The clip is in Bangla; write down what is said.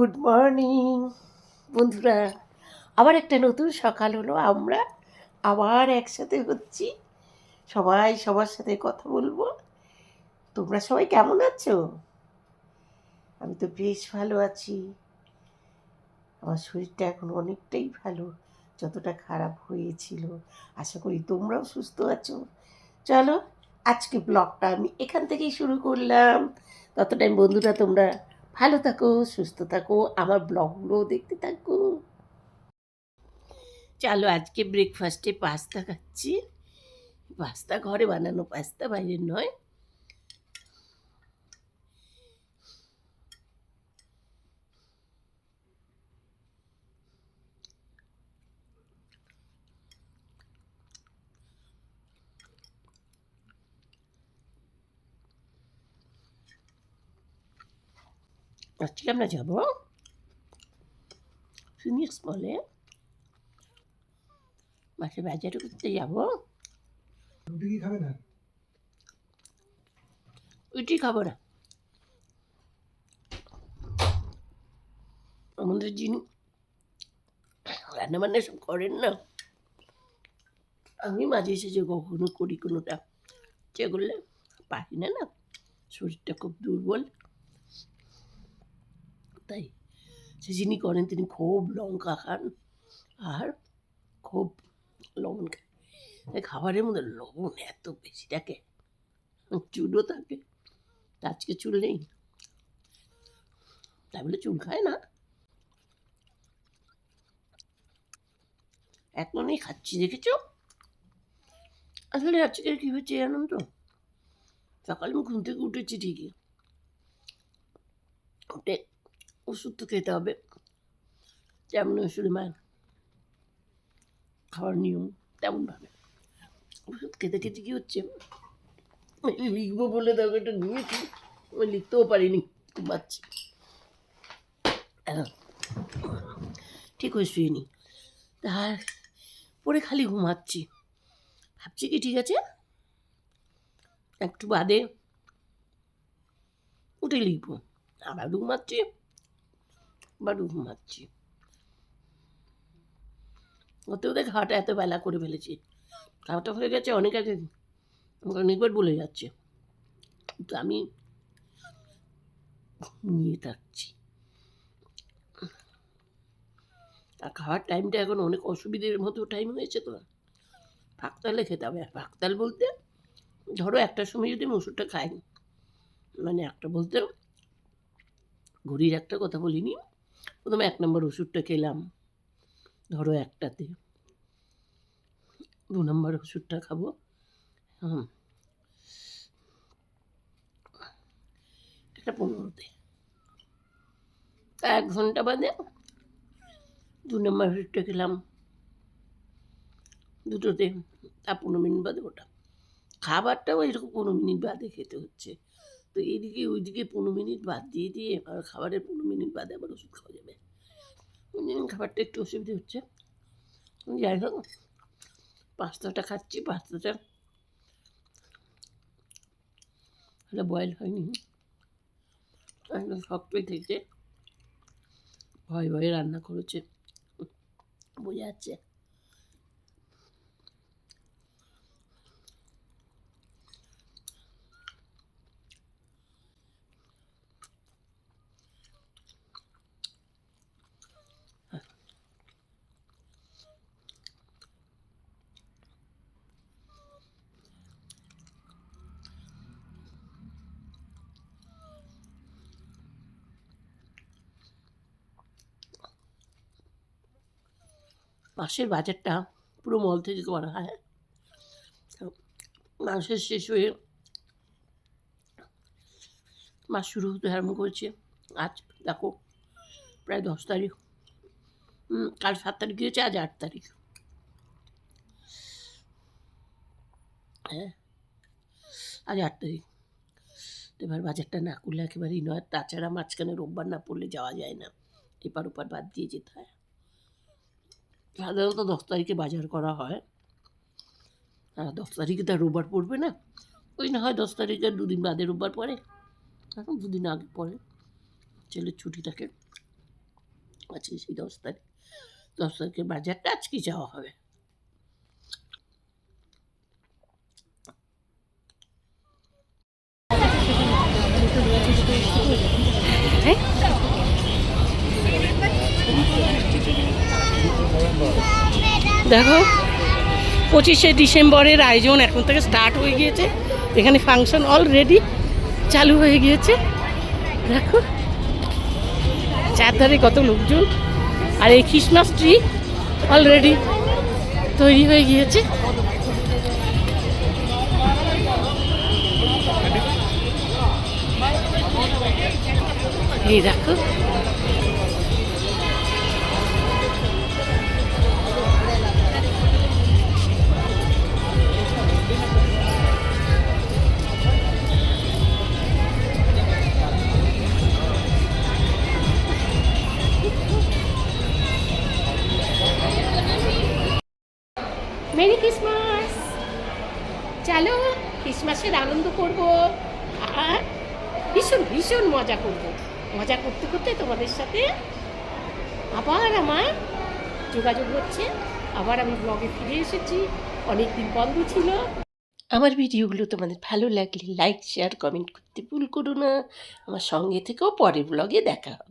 গুড মর্নিং বন্ধুরা, আবার একটা নতুন সকাল হলো। আমরা আবার একসাথে হচ্ছি, সবাই সবার সাথে কথা বলবো। তোমরা সবাই কেমন আছো? আমি তো বেশ ভালো আছি। আমার শরীরটা এখন অনেকটাই ভালো, যতটা খারাপ হয়েছিল। আশা করি তোমরাও সুস্থ আছো। চলো, আজকে ব্লগটা আমি এখান থেকেই শুরু করলাম। তত টাইম বন্ধুরা তোমরা ভালো থাকো, সুস্থ থাকো, আমার ব্লগগুলো দেখতে থাকো। চলো, আজকে ব্রেকফাস্টে পাস্তা খাচ্ছি। পাস্তা ঘরে বানানো পাস্তা, বাইরের নয়। আজকে আমরা যাবো ফিনিক্স মলে, মাসে বাজারে করতে যাবো। রুটি কি খাবে না? রুটি খাবো না। আমাদের যিনি রান্না বান্না সব করেন না, আমি মাঝে সাঝে কখনো করি, কোনোটা ইচ্ছে করলে। পারি না, না শরীরটা খুব দুর্বল, তাই সে যিনি করেন তিনি খুব লঙ্কা খান আর খুব লবণ খান। তাই খাবারের মধ্যে লবণ এত বেশি থাকে, চুলও থাকে। আজকে চুল নেই, তাই বলে চুল খায় না। এখনই খাচ্ছি, দেখেছো? আসলে আজকে কি হয়েছে জানুন তো, সকালে আমি ঘুম থেকে উঠেছি ঠিকই, উঠে ওষুধ তো খেতে হবে, যেমন ওষুধ মায়ের খাওয়ার নিয়ম তেমনভাবে ওষুধ খেতে খেতে কী হচ্ছে, লিখবো বলে তাকে একটা নিয়েছি, আমি লিখতেও পারিনি, ঘুমাচ্ছি। ঠিক হয়ে শুয়ে তার পরে খালি ঘুমাচ্ছি। ভাবছি কি ঠিক আছে, একটু বাদে উঠে লিখবো। আবার ঘুমাচ্ছি, আবার ঘুমাচ্ছি। ওতে ওদের খাওয়াটা এত বেলা করে ফেলেছি, খাওয়াটা হয়ে গেছে অনেক আগে, অনেকবার বলে যাচ্ছে, কিন্তু আমি ঘুমিয়ে থাকছি। আর খাওয়ার টাইমটা এখন অনেক অসুবিধের মতো টাইম হয়েছে তো, ফাঁকতালে খেতে হবে। ফাঁকতাল বলতে ধরো একটার সময় যদি আমি ওষুধটা খাই, মানে একটা বলতে ঘড়ির একটা কথা বলিনি, প্রথমে 1 নম্বর ওষুধটা খেলাম ধরো 1টাতে, 2 নম্বর ওষুধটা খাবো 1:15, 1 ঘন্টা বাদে 2 নম্বর ওষুধটা খেলাম 2টোতে, তা 15 মিনিট বাদে ওটা। খাবারটাও এরকম 15 মিনিট বাদে খেতে হচ্ছে। তো এইদিকে ওইদিকে 15 মিনিট বাদ দিয়ে দিয়ে আর খাবারের 15 মিনিট বাদে আবার ওষুধ খাওয়া যাবে, ওই জন্য খাবারটা একটু অসুবিধে হচ্ছে। যাই হোক, পাস্তাটা খাচ্ছি, পাস্তাটা এটা বয়েল হয়নি, একদম শক্তই থেকে ভয়ে ভয়ে রান্না করেছে, বোঝা যাচ্ছে। মাসের বাজারটা পুরো মল থেকে করা হয়, মাসের শেষ হয়ে মাস শুরু হতে আরম্ভ করেছে। আজ দেখো প্রায় 10 তারিখ, কাল 7 তারিখ গিয়েছে, আজ 8 তারিখ। হ্যাঁ, আজ 8 তারিখ। এবার বাজারটা না করলে একেবারেই নয়, তাছাড়া মাঝখানে রোববার না পড়লে যাওয়া যায় না, এপার ওপার বাদ দিয়ে যেতে হয়। সাধারণত 10 তারিখে বাজার করা হয়, আর 10 তারিখে তার রোববার পড়বে না, ওই না হয় 10 তারিখের 2 দিন বাদে রোববার পড়ে, এখন 2 দিন আগে পড়ে, ছেলের ছুটি থাকে। আজকে সেই 10 তারিখ, 10 তারিখের বাজারটা আজকে যাওয়া হবে। দেখো 25শে ডিসেম্বরের আয়োজন এখন থেকে স্টার্ট হয়ে গিয়েছে। এখানে ফাংশন অলরেডি চালু হয়ে গিয়েছে। দেখো চারধারে কত লোকজন, আর এই ক্রিসমাস ট্রি অলরেডি তৈরি হয়ে গিয়েছে। এই দেখো মেরি ক্রিসমাস। চলো ক্রিসমাসের আনন্দ করব, আর ভীষণ ভীষণ মজা করব। মজা করতে করতে তোমাদের সাথে আবার আমার যোগাযোগ হচ্ছে। আবার আমি ব্লগে ফিরে এসেছি, অনেক দিন বন্ধ ছিল। আমার ভিডিওগুলো তোমাদের ভালো লাগলে লাইক শেয়ার কমেন্ট করতে ভুল করো না। আমার সঙ্গে থেকেও পরের ব্লগে দেখা হবে।